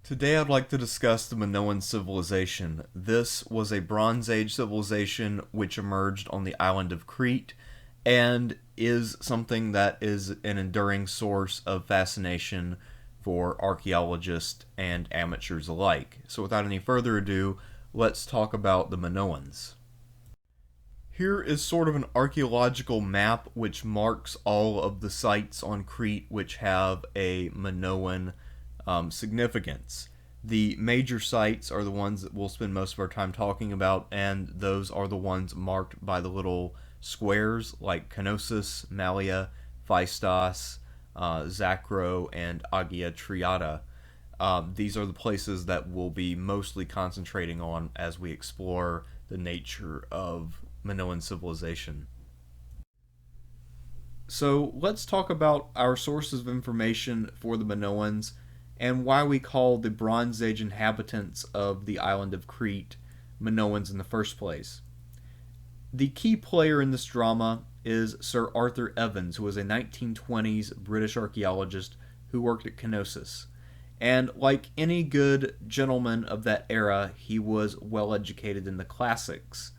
Today I'd like to discuss the Minoan Civilization. This was a Bronze Age civilization which emerged on the island of Crete and is something that is an enduring source of fascination for archaeologists and amateurs alike. So without any further ado, let's talk about the Minoans. Here is sort of an archaeological map which marks all of the sites on Crete which have a Minoan significance. The major sites are the ones that we'll spend most of our time talking about, and those are the ones marked by the little squares like Knossos, Malia, Phaistos, Zacro, and Agia Triada. These are the places that we'll be mostly concentrating on as we explore the nature of Minoan civilization. So let's talk about our sources of information for the Minoans and why we call the Bronze Age inhabitants of the island of Crete Minoans in the first place. The key player in this drama is Sir Arthur Evans, who was a 1920s British archaeologist who worked at Knossos. And like any good gentleman of that era, he was well educated in the classics.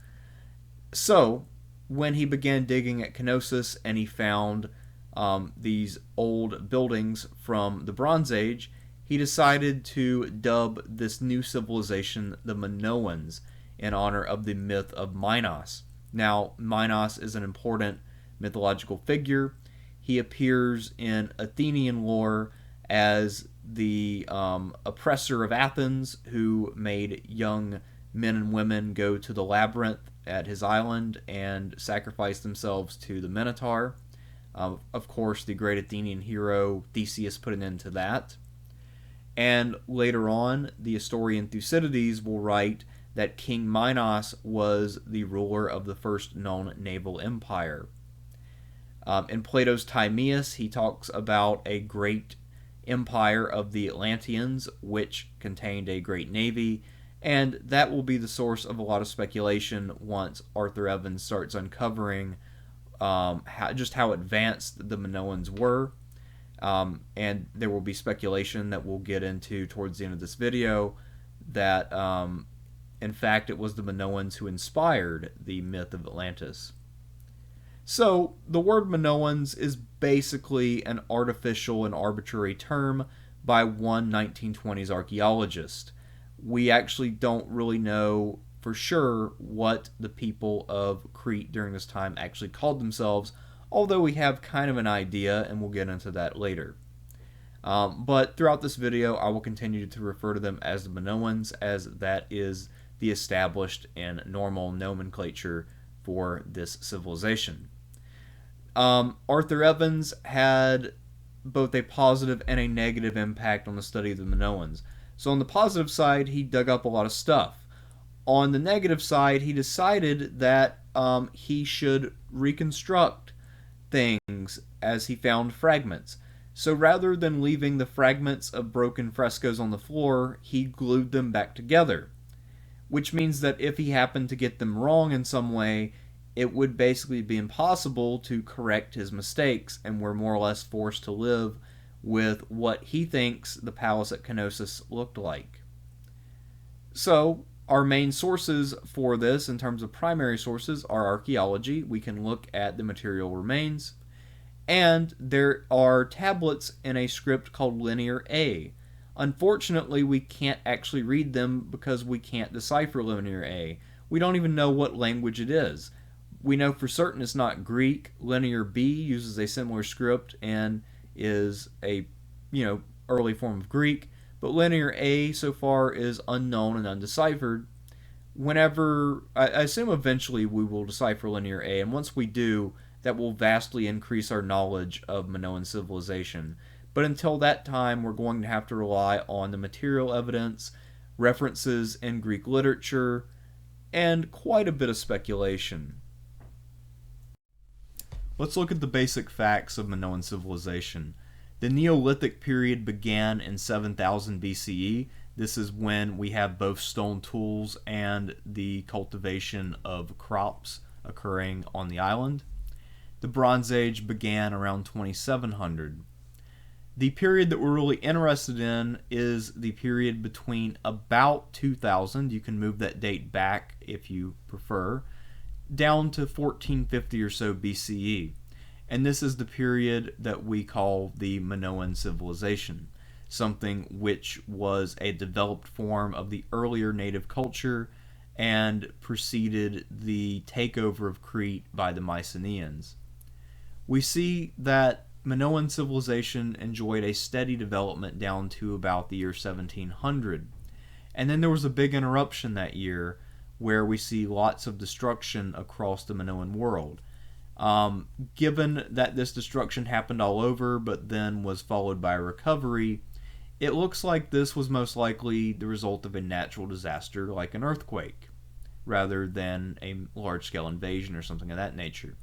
So, when he began digging at Knossos and he found these old buildings from the Bronze Age, he decided to dub this new civilization the Minoans in honor of the myth of Minos. Now, Minos is an important mythological figure. He appears in Athenian lore as the oppressor of Athens who made young men and women go to the labyrinth at his island and sacrifice themselves to the Minotaur. Of course, the great Athenian hero Theseus put an end to that. And later on, the historian Thucydides will write that King Minos was the ruler of the first known Naval Empire. In Plato's Timaeus, he talks about a great empire of the Atlanteans, which contained a great navy, and that will be the source of a lot of speculation once Arthur Evans starts uncovering how advanced the Minoans were. And there will be speculation that we'll get into towards the end of this video that, in fact, it was the Minoans who inspired the myth of Atlantis. So, the word Minoans is basically an artificial and arbitrary term by one 1920s archaeologist. We actually don't really know for sure what the people of Crete during this time actually called themselves, although we have kind of an idea, and we'll get into that later. But throughout this video, I will continue to refer to them as the Minoans, as that is the established and normal nomenclature for this civilization. Arthur Evans had both a positive and a negative impact on the study of the Minoans. So on the positive side, he dug up a lot of stuff. On the negative side, he decided that he should reconstruct things as he found fragments. So rather than leaving the fragments of broken frescoes on the floor, he glued them back together. Which means that if he happened to get them wrong in some way, it would basically be impossible to correct his mistakes, and we're more or less forced to live with what he thinks the palace at Knossos looked like. So, our main sources for this, in terms of primary sources, are archaeology. We can look at the material remains. And there are tablets in a script called Linear A. Unfortunately, we can't actually read them because we can't decipher Linear A. We don't even know what language it is. We know for certain it's not Greek. Linear B uses a similar script and is a, early form of Greek. But Linear A so far is unknown and undeciphered. Whenever, I assume eventually we will decipher Linear A, and once we do, that will vastly increase our knowledge of Minoan civilization. But until that time, we're going to have to rely on the material evidence, references in Greek literature, and quite a bit of speculation. Let's look at the basic facts of Minoan civilization. The Neolithic period began in 7000 BCE. This is when we have both stone tools and the cultivation of crops occurring on the island. The Bronze Age began around 2700. The period that we're really interested in is the period between about 2000, you can move that date back if you prefer, down to 1450 or so BCE. And this is the period that we call the Minoan Civilization, something which was a developed form of the earlier native culture and preceded the takeover of Crete by the Mycenaeans. We see that Minoan civilization enjoyed a steady development down to about the year 1700. And then there was a big interruption that year where we see lots of destruction across the Minoan world. Given that this destruction happened all over but then was followed by a recovery, it looks like this was most likely the result of a natural disaster like an earthquake, rather than a large-scale invasion or something of that nature.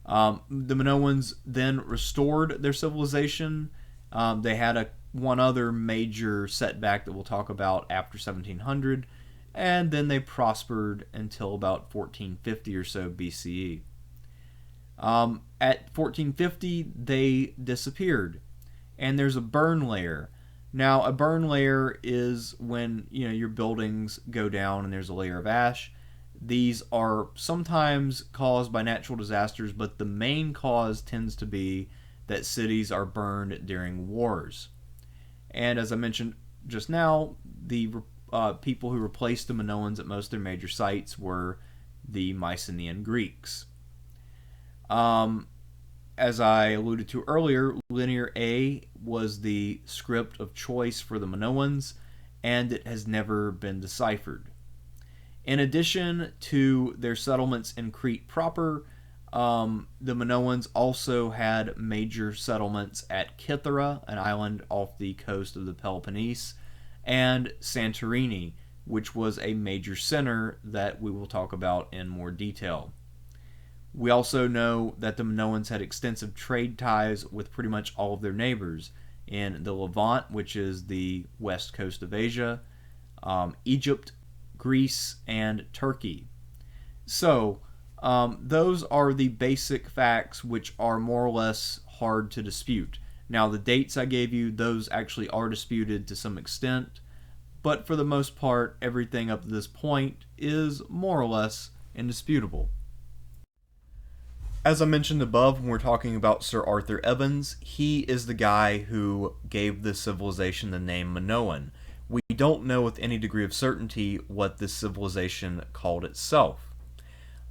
The Minoans then restored their civilization. They had one other major setback that we'll talk about after 1700, and then they prospered until about 1450 or so BCE. At 1450, they disappeared, and there's a burn layer. Now, a burn layer is when your buildings go down and there's a layer of ash. These are sometimes caused by natural disasters, but the main cause tends to be that cities are burned during wars. And as I mentioned just now, the people who replaced the Minoans at most of their major sites were the Mycenaean Greeks. As I alluded to earlier, Linear A was the script of choice for the Minoans, and it has never been deciphered. In addition to their settlements in Crete proper, the Minoans also had major settlements at Kythera, an island off the coast of the Peloponnese, and Santorini, which was a major center that we will talk about in more detail. We also know that the Minoans had extensive trade ties with pretty much all of their neighbors in the Levant, which is the west coast of Asia, Egypt, Greece, and Turkey. So, those are the basic facts which are more or less hard to dispute. Now, the dates I gave you, those actually are disputed to some extent, but for the most part, everything up to this point is more or less indisputable. As I mentioned above, when we're talking about Sir Arthur Evans, he is the guy who gave this civilization the name Minoan. We don't know with any degree of certainty what this civilization called itself.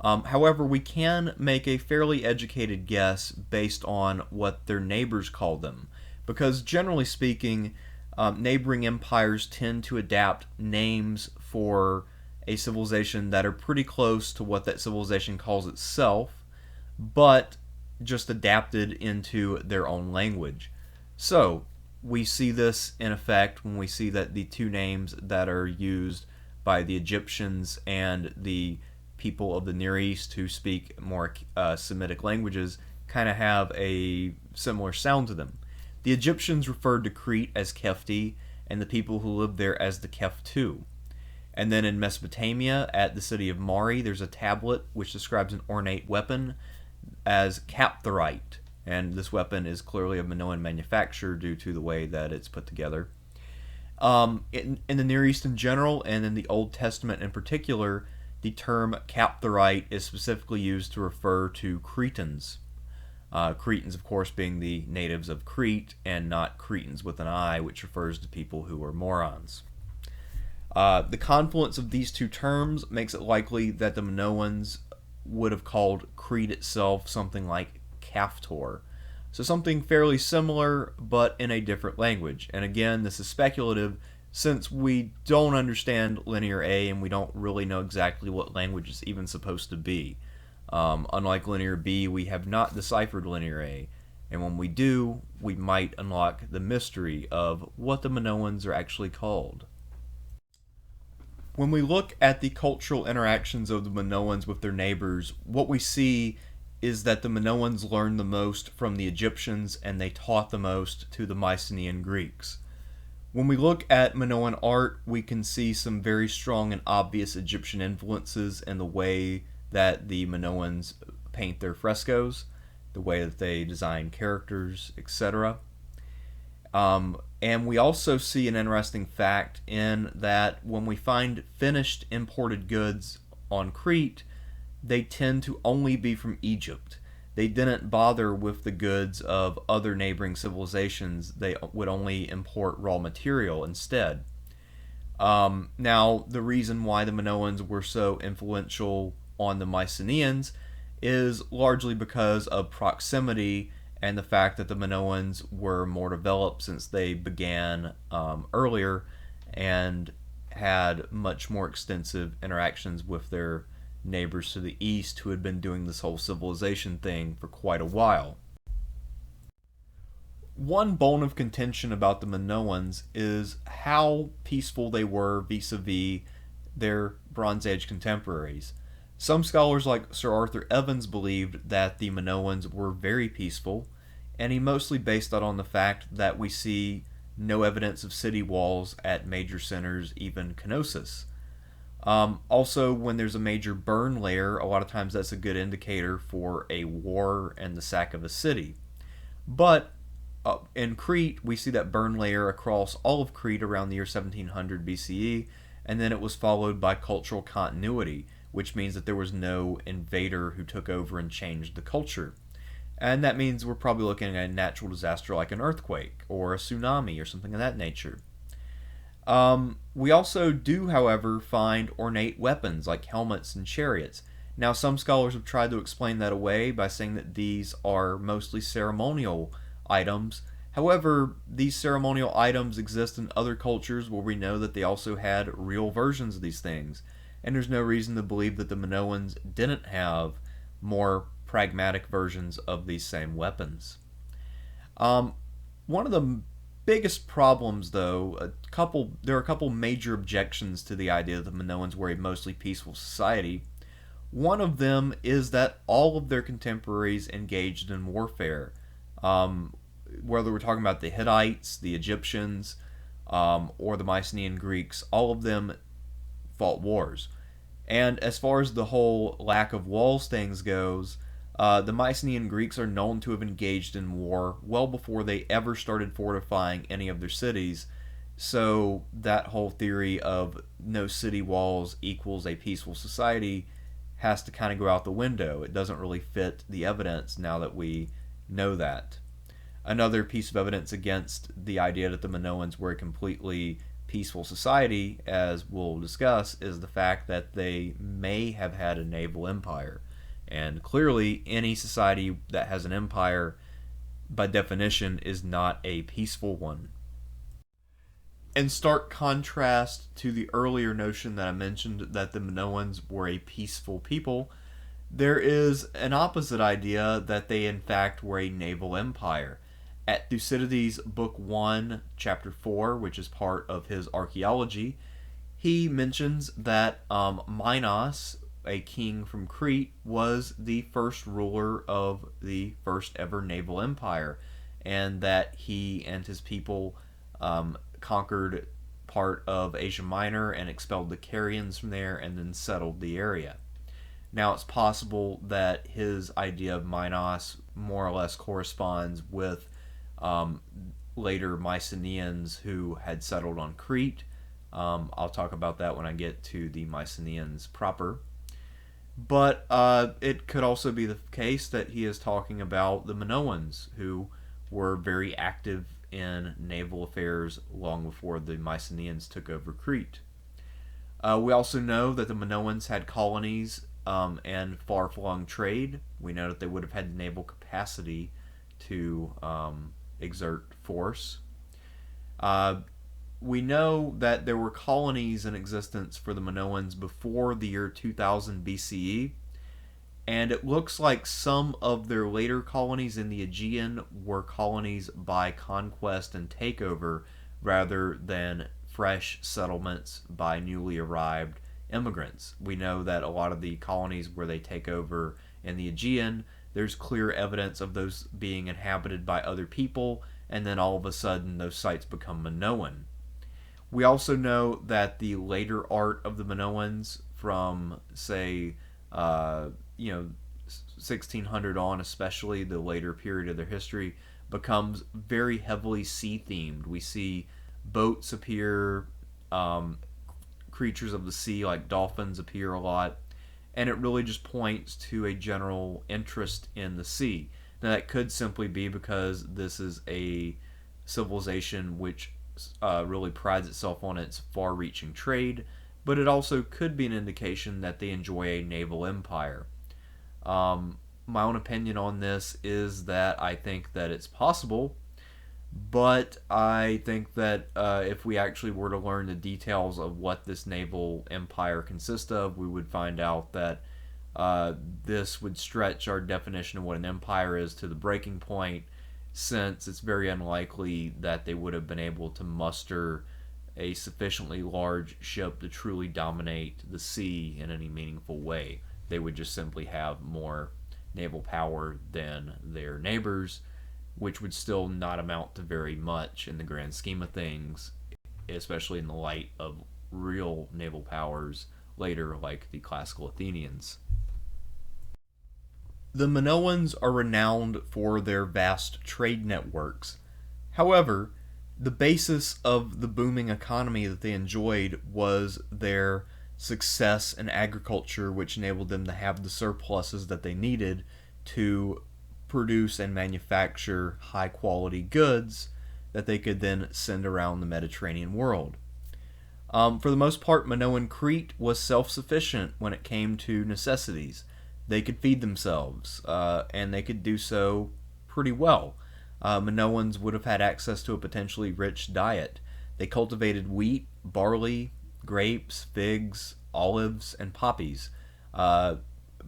However, we can make a fairly educated guess based on what their neighbors called them, because generally speaking, neighboring empires tend to adapt names for a civilization that are pretty close to what that civilization calls itself, but just adapted into their own language. So, we see this in effect when we see that the two names that are used by the Egyptians and the people of the Near East who speak more Semitic languages kind of have a similar sound to them. The Egyptians referred to Crete as Kefti, and the people who lived there as the Keftu. And then in Mesopotamia, at the city of Mari, there's a tablet which describes an ornate weapon as Kaptharite, and this weapon is clearly of Minoan manufacture due to the way that it's put together. In the Near East in general, and in the Old Testament in particular, the term Kaptharite is specifically used to refer to Cretans. Cretans, of course, being the natives of Crete, and not Cretans with an I, which refers to people who are morons. The confluence of these two terms makes it likely that the Minoans would have called Crete itself something like Kaftor. So something fairly similar, but in a different language. And again, this is speculative, since we don't understand Linear A and we don't really know exactly what language it's even supposed to be. Unlike Linear B, we have not deciphered Linear A, and when we do, we might unlock the mystery of what the Minoans are actually called. When we look at the cultural interactions of the Minoans with their neighbors, what we see is that the Minoans learned the most from the Egyptians and they taught the most to the Mycenaean Greeks. When we look at Minoan art, we can see some very strong and obvious Egyptian influences in the way that the Minoans paint their frescoes, the way that they design characters, etc. And we also see an interesting fact in that when we find finished imported goods on Crete, they tend to only be from Egypt. They didn't bother with the goods of other neighboring civilizations. They would only import raw material instead. Now, the reason why the Minoans were so influential on the Mycenaeans is largely because of proximity and the fact that the Minoans were more developed since they began earlier and had much more extensive interactions with their neighbors to the east who had been doing this whole civilization thing for quite a while. One bone of contention about the Minoans is how peaceful they were vis-a-vis their Bronze Age contemporaries. Some scholars like Sir Arthur Evans believed that the Minoans were very peaceful, and he mostly based that on the fact that we see no evidence of city walls at major centers, even Knossos. Also, when there's a major burn layer, a lot of times that's a good indicator for a war and the sack of a city. But in Crete, we see that burn layer across all of Crete around the year 1700 BCE, and then it was followed by cultural continuity, which means that there was no invader who took over and changed the culture. And that means we're probably looking at a natural disaster like an earthquake or a tsunami or something of that nature. We also do, however, find ornate weapons like helmets and chariots. Now, some scholars have tried to explain that away by saying that these are mostly ceremonial items. However, these ceremonial items exist in other cultures where we know that they also had real versions of these things. And there's no reason to believe that the Minoans didn't have more pragmatic versions of these same weapons. One of the biggest problems, though, there are a couple major objections to the idea that the Minoans were a mostly peaceful society. One of them is that all of their contemporaries engaged in warfare. Whether we're talking about the Hittites, the Egyptians, or the Mycenaean Greeks, all of them fought wars. And as far as the whole lack of walls things goes, the Mycenaean Greeks are known to have engaged in war well before they ever started fortifying any of their cities. So that whole theory of no city walls equals a peaceful society has to kind of go out the window. It doesn't really fit the evidence now that we know that. Another piece of evidence against the idea that the Minoans were a completely peaceful society, as we'll discuss, is the fact that they may have had a naval empire. And clearly, any society that has an empire, by definition, is not a peaceful one. In stark contrast to the earlier notion that I mentioned that the Minoans were a peaceful people, there is an opposite idea that they in fact were a naval empire. At Thucydides' Book 1, Chapter 4, which is part of his archaeology, he mentions that Minos, a king from Crete, was the first ruler of the first ever naval empire, and that he and his people conquered part of Asia Minor and expelled the Carians from there and then settled the area. Now, it's possible that his idea of Minos more or less corresponds with later Mycenaeans who had settled on Crete. I'll talk about that when I get to the Mycenaeans proper. But it could also be the case that he is talking about the Minoans, who were very active in naval affairs long before the Mycenaeans took over Crete. We also know that the Minoans had colonies and far-flung trade. We know that they would have had the naval capacity to exert force. We know that there were colonies in existence for the Minoans before the year 2000 BCE, and it looks like some of their later colonies in the Aegean were colonies by conquest and takeover rather than fresh settlements by newly arrived immigrants. We know that a lot of the colonies where they take over in the Aegean, there's clear evidence of those being inhabited by other people, and then all of a sudden those sites become Minoan. We also know that the later art of the Minoans from, say, 1600 on, especially the later period of their history, becomes very heavily sea themed. We see boats appear, um, creatures of the sea like dolphins appear a lot, and it really just points to a general interest in the sea. Now, that could simply be because this is a civilization which really prides itself on its far reaching trade, but it also could be an indication that they enjoy a naval empire. My own opinion on this is that I think that it's possible, but I think that if we actually were to learn the details of what this naval empire consists of, we would find out that this would stretch our definition of what an empire is to the breaking point, since it's very unlikely that they would have been able to muster a sufficiently large ship to truly dominate the sea in any meaningful way. They would just simply have more naval power than their neighbors, which would still not amount to very much in the grand scheme of things, especially in the light of real naval powers later, like the classical Athenians. The Minoans are renowned for their vast trade networks. However, the basis of the booming economy that they enjoyed was their success in agriculture, which enabled them to have the surpluses that they needed to produce and manufacture high quality goods that they could then send around the Mediterranean world. For the most part, Minoan Crete was self sufficient when it came to necessities. They could feed themselves, and they could do so pretty well. Minoans would have had access to a potentially rich diet. They cultivated wheat, barley, grapes, figs, olives, and poppies.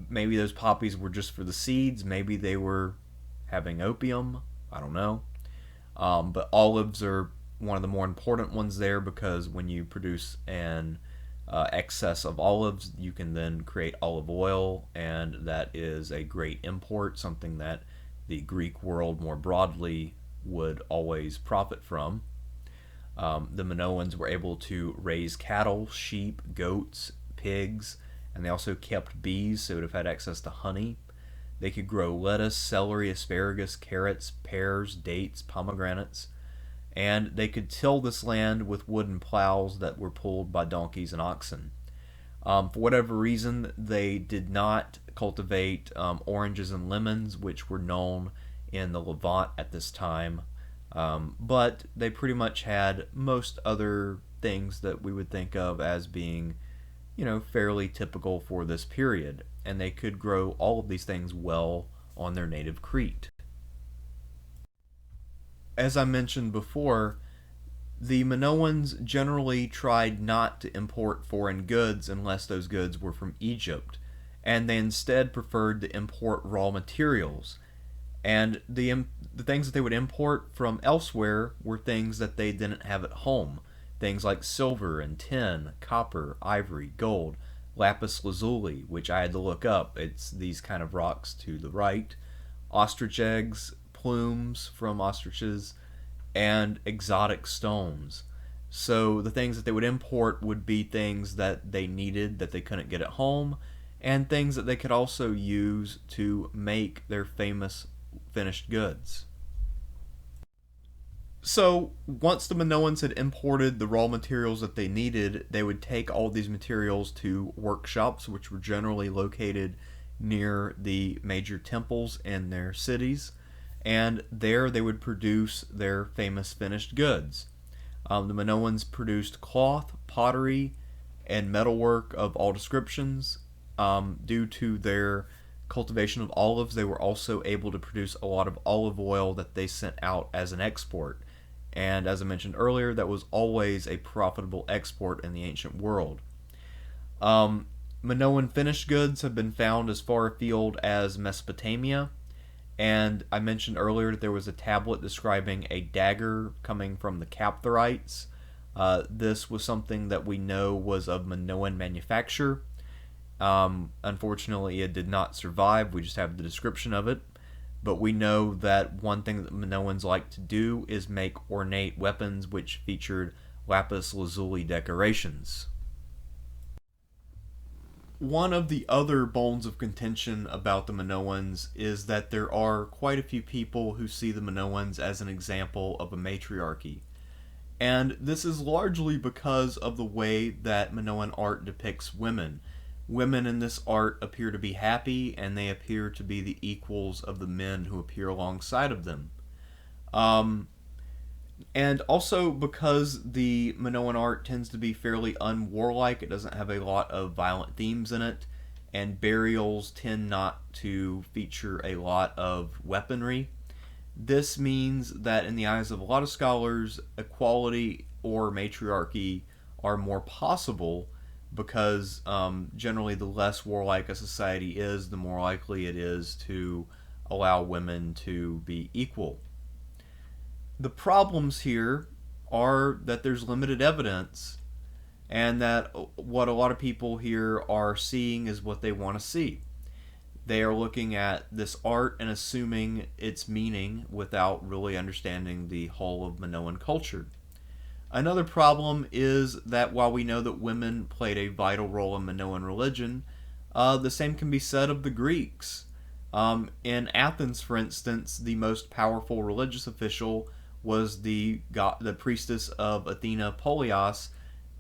Maybe those poppies were just for the seeds. Maybe they were having opium. I don't know. But olives are one of the more important ones there, because when you produce an excess of olives, you can then create olive oil, and that is a great import, something that the Greek world more broadly would always profit from. The Minoans were able to raise cattle, sheep, goats, pigs, and they also kept bees, so they would have had access to honey. They could grow lettuce, celery, asparagus, carrots, pears, dates, pomegranates, and they could till this land with wooden plows that were pulled by donkeys and oxen. For whatever reason, they did not cultivate oranges and lemons, which were known in the Levant at this time, but they pretty much had most other things that we would think of as being, fairly typical for this period, and they could grow all of these things well on their native Crete. As I mentioned before, the Minoans generally tried not to import foreign goods unless those goods were from Egypt, and they instead preferred to import raw materials. And the things that they would import from elsewhere were things that they didn't have at home. Things like silver and tin, copper, ivory, gold, lapis lazuli, which I had to look up. It's these kind of rocks to the right, ostrich eggs, plumes from ostriches, and exotic stones. So the things that they would import would be things that they needed that they couldn't get at home, and things that they could also use to make their famous finished goods. So once the Minoans had imported the raw materials that they needed, they would take all these materials to workshops, which were generally located near the major temples in their cities, and there they would produce their famous finished goods. The Minoans produced cloth, pottery, and metalwork of all descriptions. Due to their cultivation of olives, they were also able to produce a lot of olive oil that they sent out as an export. And as I mentioned earlier, that was always a profitable export in the ancient world. Minoan finished goods have been found as far afield as Mesopotamia, and I mentioned earlier that there was a tablet describing a dagger coming from the Caphtorites. This was something that we know was of Minoan manufacture. Unfortunately, it did not survive. We just have the description of it. But we know that one thing that Minoans liked to do is make ornate weapons which featured lapis lazuli decorations. One of the other bones of contention about the Minoans is that there are quite a few people who see the Minoans as an example of a matriarchy. And this is largely because of the way that Minoan art depicts women. Women in this art appear to be happy, and they appear to be the equals of the men who appear alongside of them. Um, and also because the Minoan art tends to be fairly unwarlike, it doesn't have a lot of violent themes in it, and burials tend not to feature a lot of weaponry. This means that in the eyes of a lot of scholars, equality or matriarchy are more possible because generally the less warlike a society is, the more likely it is to allow women to be equal. The problems here are that there's limited evidence, and that what a lot of people here are seeing is what they want to see. They are looking at this art and assuming its meaning without really understanding the whole of Minoan culture. Another problem is that while we know that women played a vital role in Minoan religion, the same can be said of the Greeks. In Athens, for instance, the most powerful religious official was the priestess of Athena, Polias,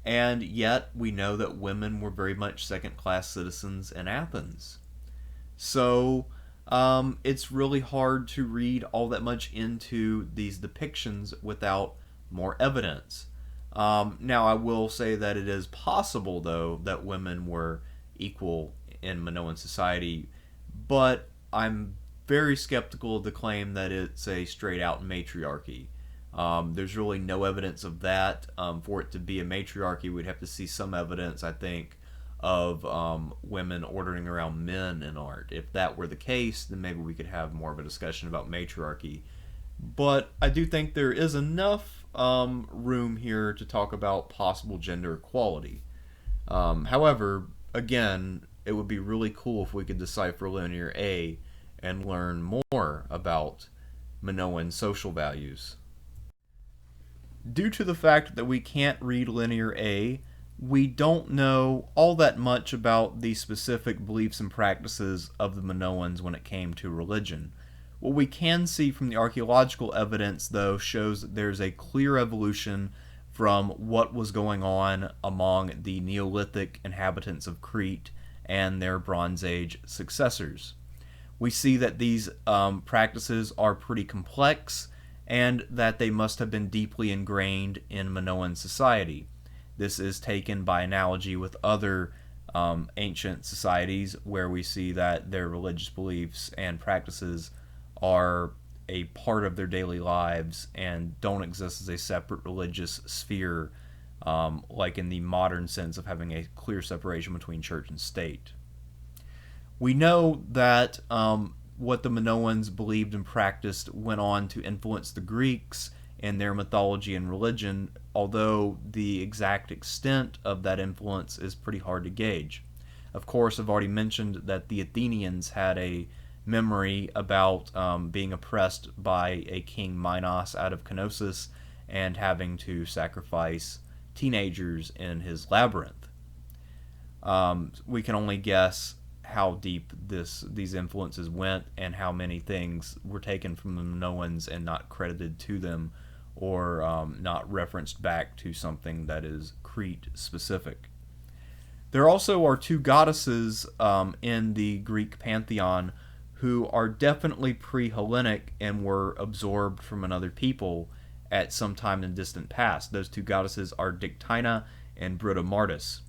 and yet we know that women were very much second-class citizens in Athens. So it's really hard to read all that much into these depictions without more evidence. Now, I will say that it is possible, though, that women were equal in Minoan society, but I'm very skeptical of the claim that it's a straight-out matriarchy. There's really no evidence of that. For it to be a matriarchy, we'd have to see some evidence, I think, of women ordering around men in art. If that were the case, then maybe we could have more of a discussion about matriarchy. But I do think there is enough room here to talk about possible gender equality. However, again, it would be really cool if we could decipher Linear A and learn more about Minoan social values. Due to the fact that we can't read Linear A, we don't know all that much about the specific beliefs and practices of the Minoans when it came to religion. What we can see from the archaeological evidence, though, shows that there's a clear evolution from what was going on among the Neolithic inhabitants of Crete and their Bronze Age successors. We see that these practices are pretty complex and that they must have been deeply ingrained in Minoan society. This is taken by analogy with other ancient societies where we see that their religious beliefs and practices are a part of their daily lives and don't exist as a separate religious sphere, like in the modern sense of having a clear separation between church and state. We know that what the Minoans believed and practiced went on to influence the Greeks in their mythology and religion, although the exact extent of that influence is pretty hard to gauge. Of course, I've already mentioned that the Athenians had a memory about being oppressed by a king Minos out of Knossos and having to sacrifice teenagers in his labyrinth. We can only guess how deep these influences went and how many things were taken from the Minoans and not credited to them, or not referenced back to something that is Crete specific. There also are two goddesses in the Greek pantheon who are definitely pre-Hellenic and were absorbed from another people at some time in the distant past. Those two goddesses are Dictyna and Britomartis.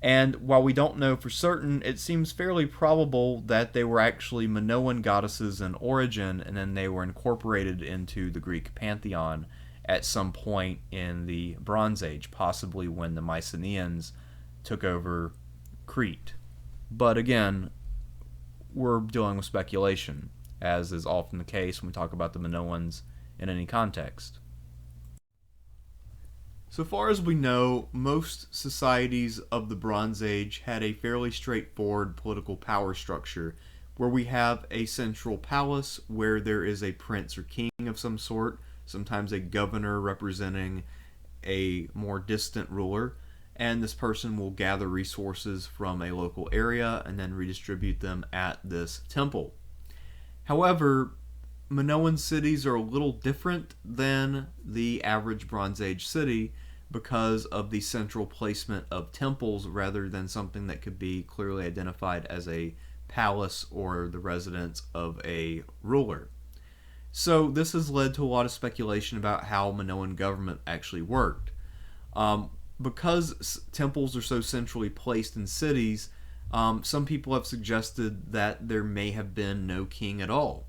And while we don't know for certain, it seems fairly probable that they were actually Minoan goddesses in origin, and then they were incorporated into the Greek pantheon at some point in the Bronze Age, possibly when the Mycenaeans took over Crete. But again, we're dealing with speculation, as is often the case when we talk about the Minoans in any context. So far as we know, most societies of the Bronze Age had a fairly straightforward political power structure, where we have a central palace where there is a prince or king of some sort, sometimes a governor representing a more distant ruler, and this person will gather resources from a local area and then redistribute them at this temple. However, Minoan cities are a little different than the average Bronze Age city because of the central placement of temples rather than something that could be clearly identified as a palace or the residence of a ruler. So this has led to a lot of speculation about how Minoan government actually worked. Because temples are so centrally placed in cities, some people have suggested that there may have been no king at all,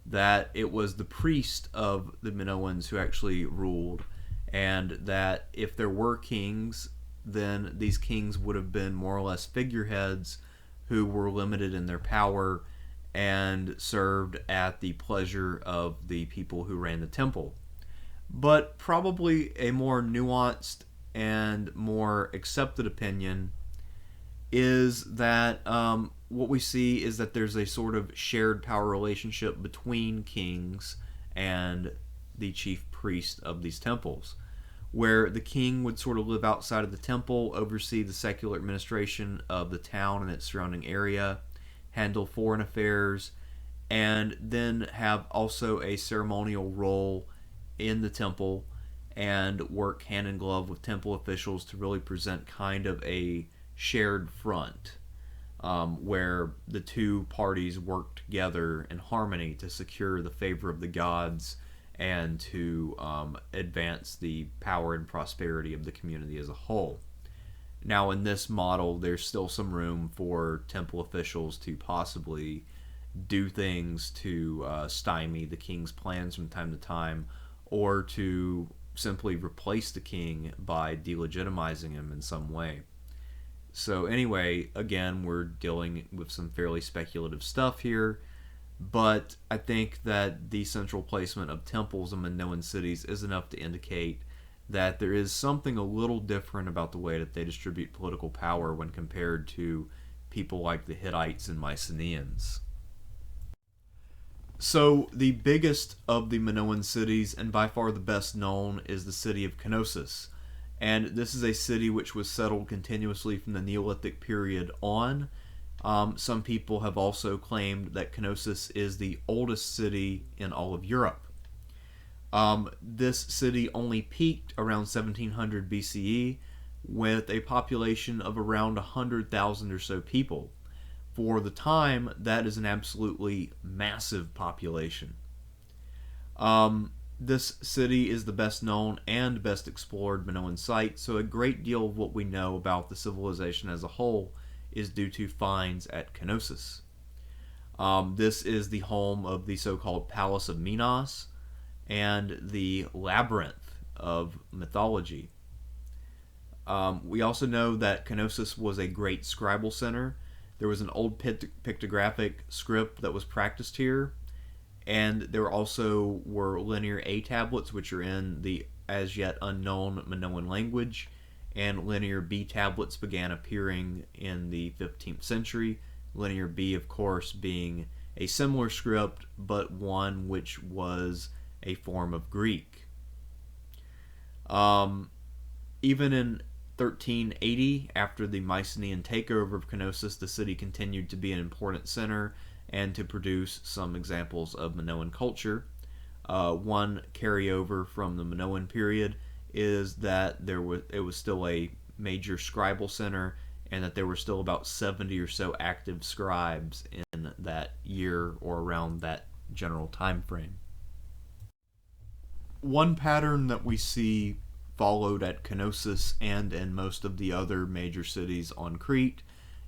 that it was the priest of the Minoans who actually ruled, and that if there were kings, then these kings would have been more or less figureheads who were limited in their power and served at the pleasure of the people who ran the temple. But probably a more nuanced and more accepted opinion is that what we see is that there's a sort of shared power relationship between kings and the chief priest of these temples, where the king would sort of live outside of the temple, oversee the secular administration of the town and its surrounding area, handle foreign affairs, and then have also a ceremonial role in the temple and work hand in glove with temple officials to really present kind of a shared front, where the two parties work together in harmony to secure the favor of the gods and to advance the power and prosperity of the community as a whole. Now, in this model, there's still some room for temple officials to possibly do things to stymie the king's plans from time to time, or to simply replace the king by delegitimizing him in some way. So anyway, again, we're dealing with some fairly speculative stuff here, but I think that the central placement of temples in Minoan cities is enough to indicate that there is something a little different about the way that they distribute political power when compared to people like the Hittites and Mycenaeans. So the biggest of the Minoan cities, and by far the best known, is the city of Knossos. And this is a city which was settled continuously from the Neolithic period on. Some people have also claimed that Knossos is the oldest city in all of Europe. This city only peaked around 1700 BCE with a population of around 100,000 or so people. For the time, that is an absolutely massive population. This city is the best known and best explored Minoan site, so a great deal of what we know about the civilization as a whole is due to finds at Knossos. This is the home of the so-called Palace of Minos and the Labyrinth of mythology. We also know that Knossos was a great scribal center. There was an old pictographic script that was practiced here, and there also were linear A tablets, which are in the as yet unknown Minoan language, and linear B tablets began appearing in the 15th century. Linear B, of course, being a similar script, but one which was a form of Greek. Even in 1380, after the Mycenaean takeover of Knossos, the city continued to be an important center and to produce some examples of Minoan culture. One carryover from the Minoan period is that it was still a major scribal center, and that there were still about 70 or so active scribes in that year or around that general time frame. One pattern that we see followed at Knossos and in most of the other major cities on Crete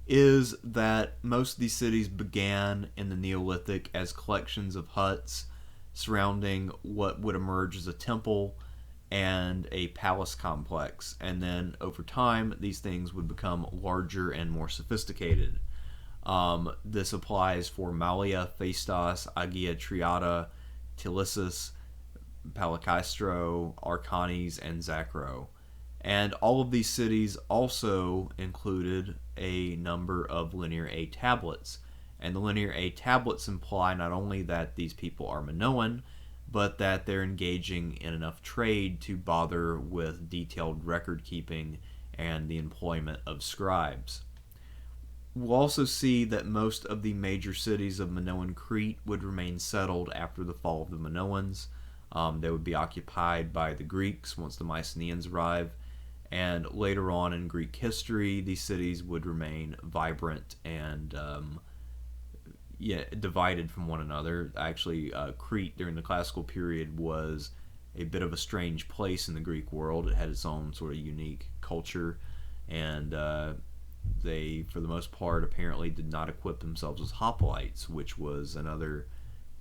is that most of these cities began in the Neolithic as collections of huts surrounding what would emerge as a temple and a palace complex, and then over time these things would become larger and more sophisticated. This applies for Malia, Phaistos, Agia Triada, Tilissus, Palakistro, Archanes, and Zacro. And all of these cities also included a number of linear A tablets. And the linear A tablets imply not only that these people are Minoan, but that they're engaging in enough trade to bother with detailed record keeping and the employment of scribes. We'll also see that most of the major cities of Minoan Crete would remain settled after the fall of the Minoans. They would be occupied by the Greeks once the Mycenaeans arrive, and later on in Greek history, these cities would remain vibrant and divided from one another. Actually, Crete during the classical period was a bit of a strange place in the Greek world. It had its own sort of unique culture, and they, for the most part, apparently did not equip themselves as hoplites, which was another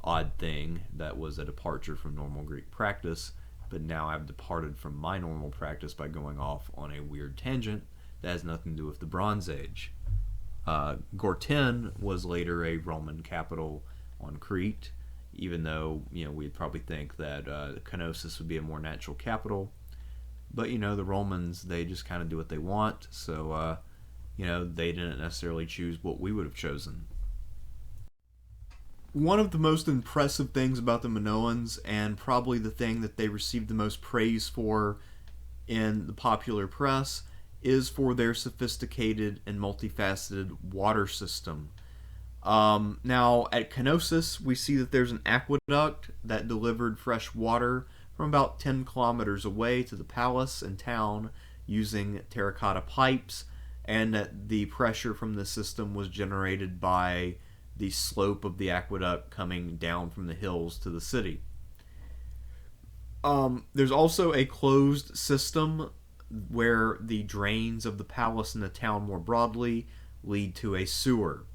odd thing that was a departure from normal Greek practice. But now I've departed from my normal practice by going off on a weird tangent that has nothing to do with the Bronze Age. Gortyn was later a Roman capital on Crete, even though we'd probably think that Knossos would be a more natural capital. But the Romans, they just kind of do what they want, so they didn't necessarily choose what we would have chosen. One of the most impressive things about the Minoans, and probably the thing that they received the most praise for in the popular press, is for their sophisticated and multifaceted water system. Now, at Knossos, we see that there's an aqueduct that delivered fresh water from about 10 kilometers away to the palace and town using terracotta pipes, and that the pressure from the system was generated by the slope of the aqueduct coming down from the hills to the city. There's also a closed system where the drains of the palace and the town more broadly lead to a sewer.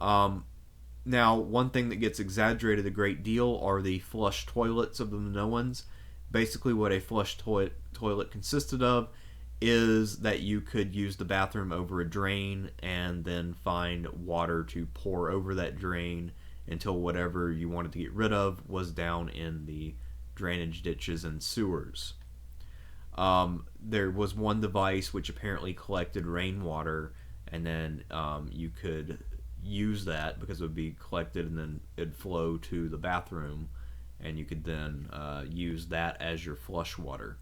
Now, one thing that gets exaggerated a great deal are the flush toilets of the Minoans. Basically, what a flush toilet consisted of is that you could use the bathroom over a drain and then find water to pour over that drain until whatever you wanted to get rid of was down in the drainage ditches and sewers. There was one device which apparently collected rainwater, and then you could use that because it would be collected and then it'd flow to the bathroom, and you could then use that as your flush water.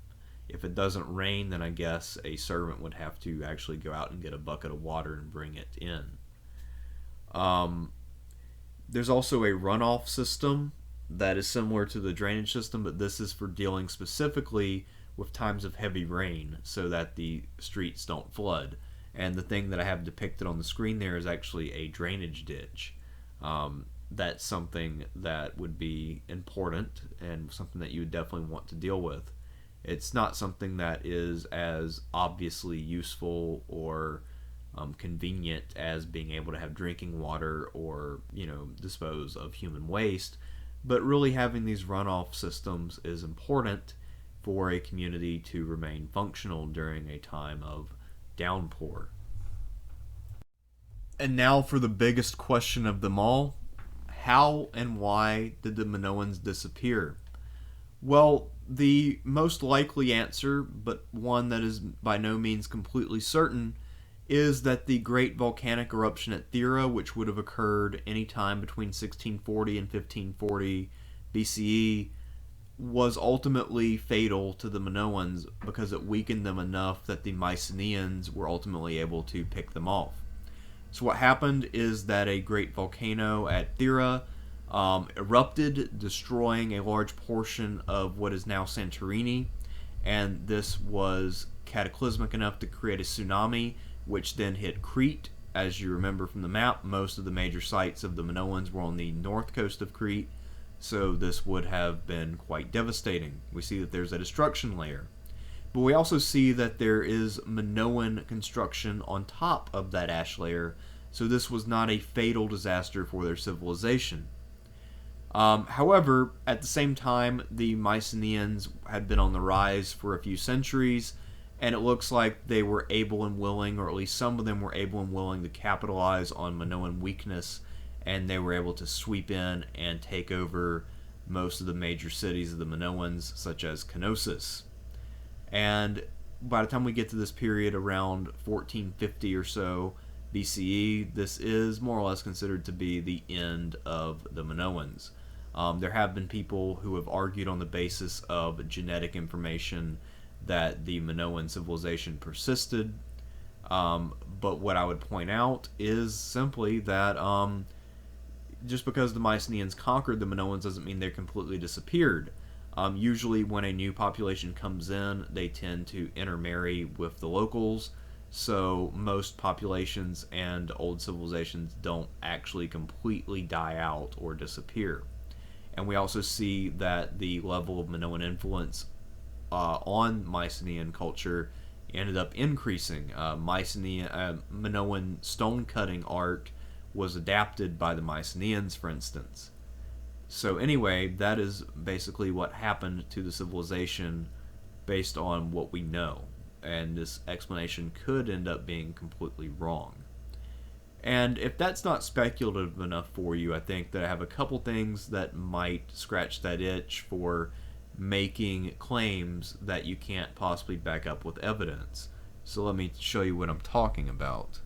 If it doesn't rain, then I guess a servant would have to actually go out and get a bucket of water and bring it in. There's also a runoff system that is similar to the drainage system, but this is for dealing specifically with times of heavy rain so that the streets don't flood. And the thing that I have depicted on the screen there is actually a drainage ditch. That's something that would be important and something that you would definitely want to deal with. It's not something that is as obviously useful or convenient as being able to have drinking water or dispose of human waste, but really having these runoff systems is important for a community to remain functional during a time of downpour. And now for the biggest question of them all: how and why did the Minoans disappear? Well, the most likely answer, but one that is by no means completely certain, is that the great volcanic eruption at Thera, which would have occurred anytime between 1640 and 1540 BCE, was ultimately fatal to the Minoans because it weakened them enough that the Mycenaeans were ultimately able to pick them off. So what happened is that a great volcano at Thera erupted, destroying a large portion of what is now Santorini, and this was cataclysmic enough to create a tsunami, which then hit Crete. As you remember from the map, most of the major sites of the Minoans were on the north coast of Crete, so this would have been quite devastating. We see that there's a destruction layer, but we also see that there is Minoan construction on top of that ash layer, so this was not a fatal disaster for their civilization. However, at the same time, the Mycenaeans had been on the rise for a few centuries, and it looks like they were able and willing, or at least some of them were able and willing, to capitalize on Minoan weakness, and they were able to sweep in and take over most of the major cities of the Minoans, such as Knossos. And by the time we get to this period around 1450 or so BCE, this is more or less considered to be the end of the Minoans. There have been people who have argued on the basis of genetic information that the Minoan civilization persisted. But what I would point out is simply that just because the Mycenaeans conquered the Minoans doesn't mean they completely disappeared. Usually when a new population comes in, they tend to intermarry with the locals, so most populations and old civilizations don't actually completely die out or disappear. And we also see that the level of Minoan influence on Mycenaean culture ended up increasing. Minoan stone cutting art was adapted by the Mycenaeans, for instance. So anyway, that is basically what happened to the civilization based on what we know. And this explanation could end up being completely wrong. And if that's not speculative enough for you, I think that I have a couple things that might scratch that itch for making claims that you can't possibly back up with evidence. So let me show you what I'm talking about.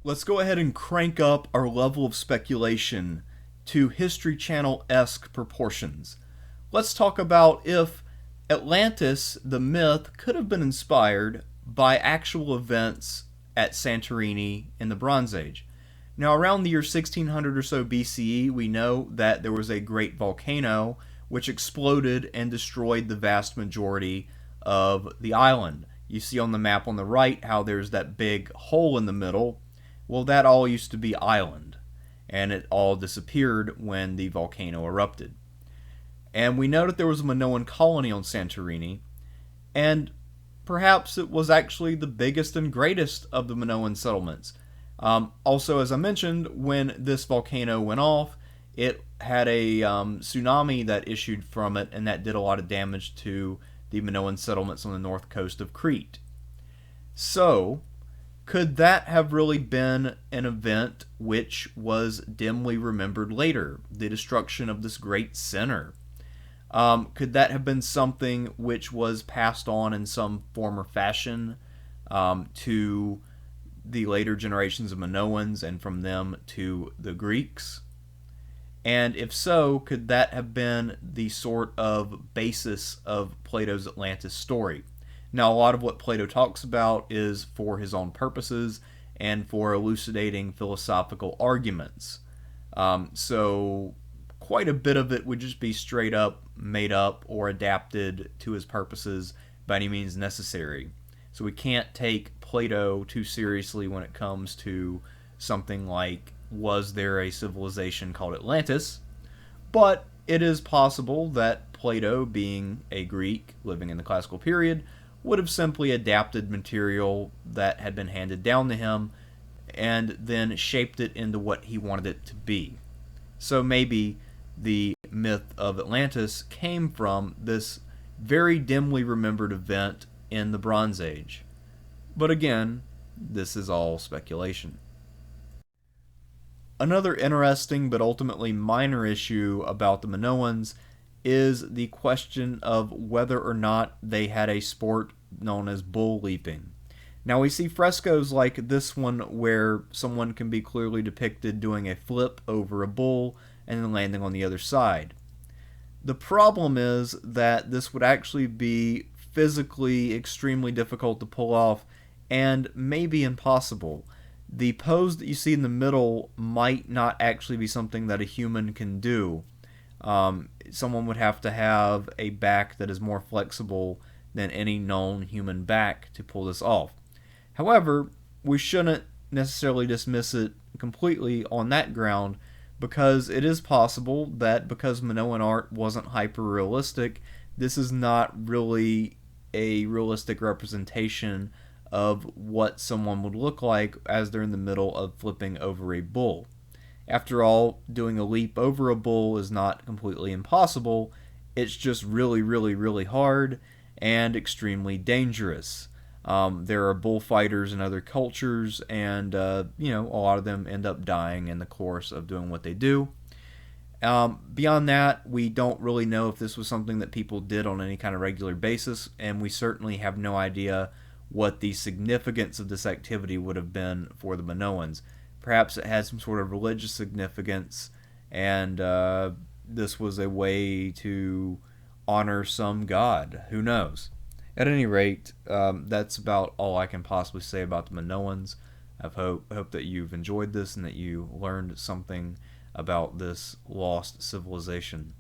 Let's go ahead and crank up our level of speculation to History Channel-esque proportions. Let's talk about if Atlantis, the myth, could have been inspired by actual events at Santorini in the Bronze Age. Now, around the year 1600 or so BCE, we know that there was a great volcano which exploded and destroyed the vast majority of the island. You see on the map on the right how there's that big hole in the middle. Well, that all used to be island, and it all disappeared when the volcano erupted. And we know that there was a Minoan colony on Santorini, and perhaps it was actually the biggest and greatest of the Minoan settlements. Also, as I mentioned, when this volcano went off, it had a tsunami that issued from it, and that did a lot of damage to the Minoan settlements on the north coast of Crete. So, could that have really been an event which was dimly remembered later? The destruction of this great center. Could that have been something which was passed on in some form or fashion to the later generations of Minoans and from them to the Greeks? And if so, could that have been the sort of basis of Plato's Atlantis story? Now, a lot of what Plato talks about is for his own purposes and for elucidating philosophical arguments. So quite a bit of it would just be straight up made up or adapted to his purposes by any means necessary. So we can't take Plato too seriously when it comes to something like, was there a civilization called Atlantis? But it is possible that Plato, being a Greek living in the classical period, would have simply adapted material that had been handed down to him and then shaped it into what he wanted it to be. So maybe the myth of Atlantis came from this very dimly remembered event in the Bronze Age. But again, this is all speculation. Another interesting but ultimately minor issue about the Minoans is the question of whether or not they had a sport known as bull leaping. Now we see frescoes like this one where someone can be clearly depicted doing a flip over a bull and then landing on the other side. The problem is that this would actually be physically extremely difficult to pull off and maybe impossible. The pose that you see in the middle might not actually be something that a human can do. Someone would have to have a back that is more flexible than any known human back to pull this off. However, we shouldn't necessarily dismiss it completely on that ground, because it is possible that because Minoan art wasn't hyper-realistic, this is not really a realistic representation of what someone would look like as they're in the middle of flipping over a bull. After all, doing a leap over a bull is not completely impossible. It's just really, really, really hard and extremely dangerous. There are bullfighters in other cultures, and a lot of them end up dying in the course of doing what they do. Beyond that, we don't really know if this was something that people did on any kind of regular basis, and we certainly have no idea what the significance of this activity would have been for the Minoans. Perhaps it had some sort of religious significance, and this was a way to honor some god. Who knows? At any rate, that's about all I can possibly say about the Minoans. I hope that you've enjoyed this and that you learned something about this lost civilization.